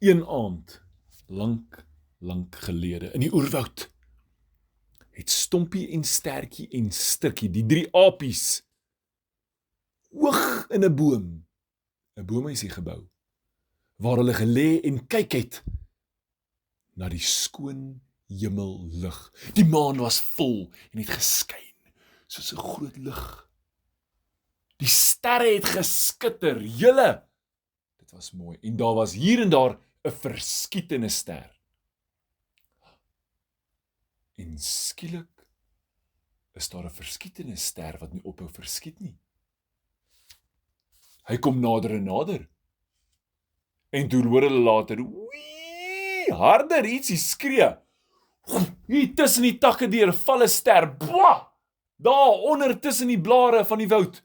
Een aand, lang gelede, in die oerwoud, het Stompie en Stertjie en Stikkie, die 3 apies, hoog in 'n boomhuisie gebou, waar hulle gelê en kyk het na die skoon hemellig. Die maan was vol en het geskyn soos 'n groot lig. Die sterre het geskitter, julle. Dit was mooi en daar was hier en daar 'n verskietende ster. En skielik is daar 'n verskietende ster wat nie ophou verskiet nie. Hy kom nader en nader. En toe hoor hulle later, wee, harder ietsie skree. Hier tussen die takke deur val 'n ster. Bwa! Daar onder tussen die blare van die woud.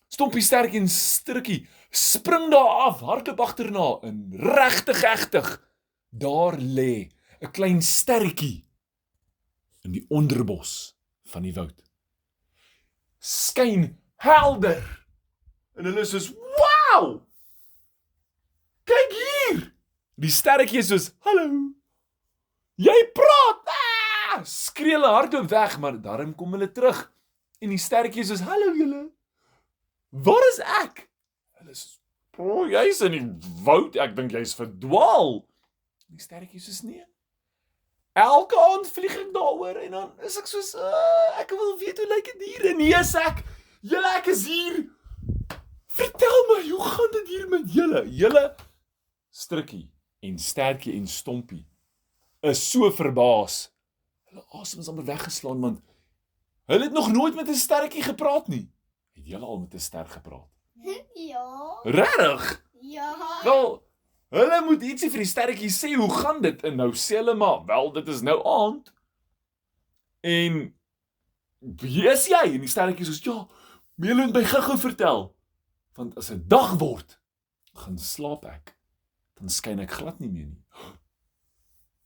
Stompie, Stertjie en Stikkie spring daar af, hardloop agterna en regtig. Daar lê 'n klein sterretjie in die onderbos van die woud. Skyn helder. En hulle is soos, "Wow! Kyk hier!" Die sterretjie is soos, "Hallo. Jy praat!" Ah! Skree hulle hardloop weg, maar daarom kom hulle terug. En die sterretjie is soos, "Hallo julle. Waar is ek?" Hulle is, "O, jy's in die woud. Ek dink jy's verdwaal." Die sterretjie is soos, "Nee. Elke aand vlieg ek daaroor en dan is ek soos, ek wil weet hoe lyk dit hier." En hier is ek. Julle, ek is hier. Vertel my, hoe gaan dit hier met julle? Julle, Stikkie en Stertjie en Stompie, is so verbaas. Hulle asem is amper weggeslaan, want hulle het nog nooit met 'n sterretjie gepraat nie. Het julle al met 'n ster gepraat? Ja. Regtig? Ja. Wel, hulle moet ietsie vir die sterretjie sê, hoe gaan dit? En nou sê hulle maar, wel, dit is nou aand. En, wie is jy? En die sterretjie sê, ja, maar julle moet my gou vertel. Want as 'n dag word, gaan slaap ek. Dan skyn ek glad nie meer nie.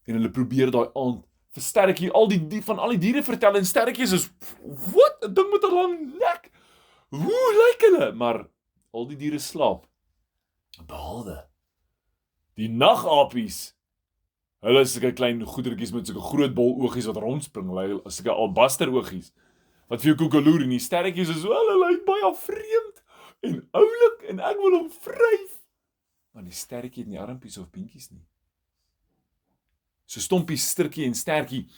En hulle probeer daai aand vir Sterretjie al die diere vertel en Sterretjie is, "Wat? 'n Ding met 'n lang nek. Hoe lyk hulle?" Maar al die diere slaap. Behalwe die nagapies. Hulle is sulke klein goedertjies met sulke groot bol oogies wat rondspring, hulle is sulke albaster oogies. Wat vir jou koekeloer, en die sterretjies is, hulle lyk baie vreemd en oulik en ek wil hom vryf. Maar die sterretjie het nie armpies of beentjies nie. So Stompie, Stikkie en Stertjie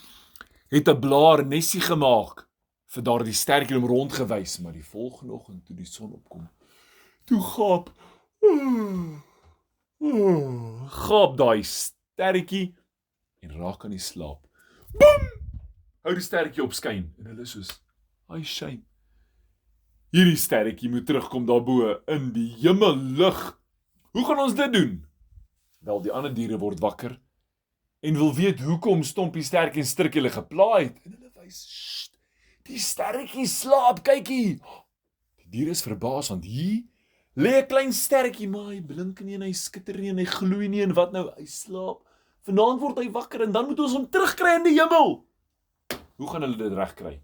het 'n blaar nesie gemaak vir daardie sterretjie om rondgewys, maar die volgende oggend toe die son opkom, toe gaap daai sterretjie en raak aan die slaap. Boem! Hou die sterretjie op skyn en hulle soos, "Ai shame. Hierdie sterretjie moet terugkom daarbo in die hemellig. Hoe gaan ons dit doen?" Wel, die ander diere word wakker en wil weet hoekom Stompie, Stertjie en Stikkie hulle gepla het. En hulle wys, die sterretjie slaap, kyk hier. Die diere is verbaas, want hier lê 'n klein sterretjie, maar hy blink nie en hy skitter nie en hy gloei nie en wat nou, hy slaap. Vanaand word hy wakker en dan moet ons hom terugkry in die hemel. Hoe gaan hulle dit regkry?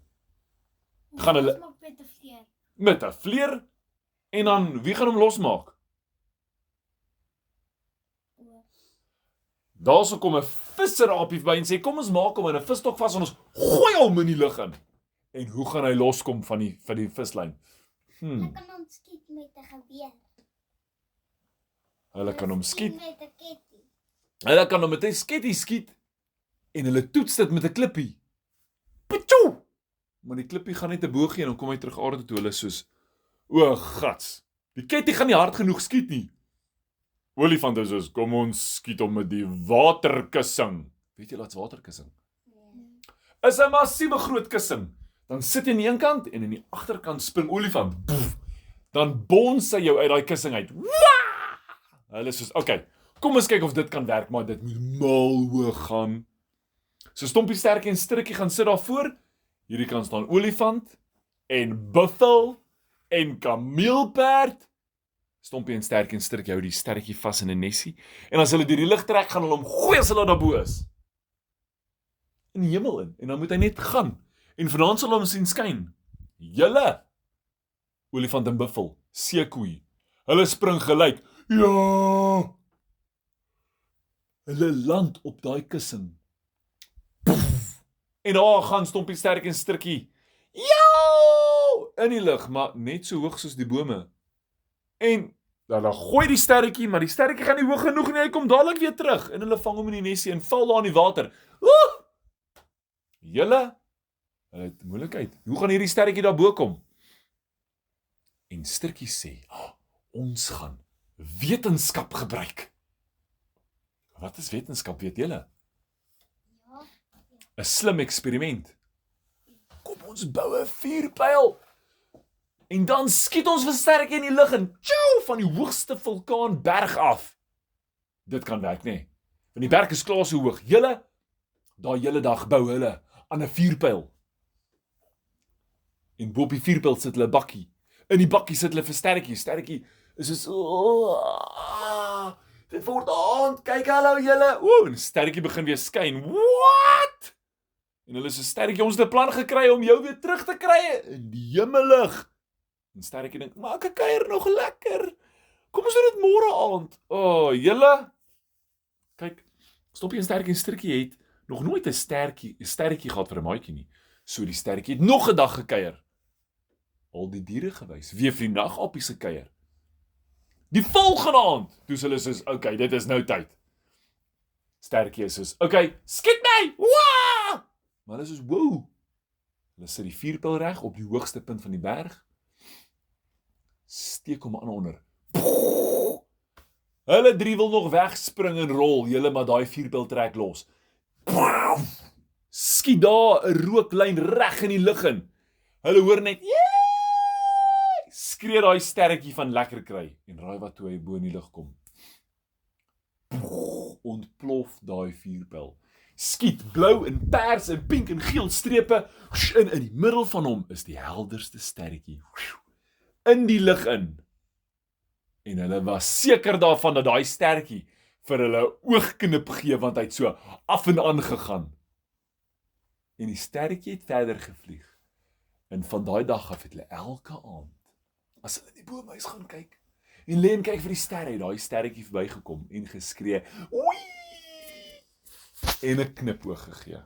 Gaan hulle met 'n vleer en dan wie gaan hom losmaak? Daarso kom 'n visserapie by en sê, "Kom ons maak hom in 'n visstok vas en ons gooi hom in die lug in." En hoe gaan hy loskom van die vislyn? Ek kan hom skiet met 'n geweer. Hulle kan hom skiet. Met 'n ketting. Hulle kan hom met 'n sketty skiet en hulle toets dit met 'n klippie. Pachoo! Maar die klippie gaan net te bo gee en dan kom hy terug aarde toe. Hulle soos, "O, gats. Die ketting gaan nie hard genoeg skiet nie." Olifant is soos, "Kom ons skiet hom met die waterkussing." Weet jy wat's waterkussing? Is 'n massiewe groot kussing. Dan sit jy aan die een kant en aan die agterkant spring olifant. Boef, dan bons hy jou uit daai kussing uit. Waa! Hulle is soos, "Okay, kom ons kyk of dit kan werk, maar dit moet mal hoog gaan." So Stompie, Stertjie en Stikkie gaan sit daar voor. Hierdie kant staan olifant en buffel en kameelperd. Stompie en Stertjie en Stikkie hou die sterretjie vas in 'n nesie. En as hulle deur die lug trek, gaan hulle hom gooi as hulle daarbo is. In die hemel in. En dan moet hy net gaan. En vanaand sal hom sien skyn. Julle, olifant en buffel, seekoei. Hulle spring gelyk. Ja! Hulle land op daai kussing. Poef, en daar gaan Stompie Sterretjie en Strikkie. Jou! In die lug, maar net so hoog soos die bome. En dan gooi die sterretjie, maar die sterretjie gaan nie hoog genoeg nie, hy kom dadelik weer terug. En hulle vang hom in die nesie en val daar in die water. Woe! Hulle het moeilikheid. Hoe gaan hierdie sterretjie daar bo kom? En Strikkie sê, ons gaan wetenskap gebruik. Wat is wetenskap, weet julle? Ja. 'n Slim eksperiment. Kom ons bou 'n vuurpyl. En dan skiet ons vir Sterretjie in die lug en tjoe, van die hoogste vulkaanberg af. Dit kan werk, nee. Want die berg is klaar so hoog. Daai hele dag bou hulle aan 'n vuurpyl. En bo op die vuurpyl sit hulle 'n bakkie. In die bakkie sit hulle vir Sterretjie. Sterretjie is so dit word aand. Kyk hallo julle. En Sterretjie begin weer skyn. What? En hulle sê Sterretjie, ons het 'n plan gekry om jou weer terug te kry in die hemelig. En Sterretjie dink, maak 'n kuier nog lekker. Kom ons doen dit môre aand. Julle. Kyk, Stompie en Sterretjie en Strikkie het nog nooit 'n sterretjie gehad vir 'n maatjie nie. So die sterretjie het nog 'n dag gekuier. Al die diere gewys, weer vir die nagappies gekuier. Die volgende aand, toe hulle soos, okay, dit is nou tyd. Sterretjie is soos, okay, skiet my! Waa! Maar hulle is soos, wow. Hulle sit die vuurpyl reg op die hoogste punt van die berg. Steek hom aan onder. Hulle drie wil nog wegspring en rol, julle maar daai vuurpyl trek los. Skiet daar 'n rooklyn reg in die lug in. Hulle hoor net, "Yay!" Skree daai sterretjie van lekker kry en raai wat toe hy bo in die lug kom. Ontplof daai vuurpyl. Skiet blou en pers en pink en geel strepe in die middel van hom is die helderste sterretjie. In die lug in. En hulle was seker daarvan dat daai sterretjie vir hulle oogknip gee want hy het so af en aan gegaan. En die sterretjie het verder gevlieg. En van daai dag af het hulle elke aand, as hulle in die boomhuis gaan kyk, en lê en kyk vir die sterre, het daai sterretjie verbygekom en geskree, "Oei!" en 'n knipoog gegee.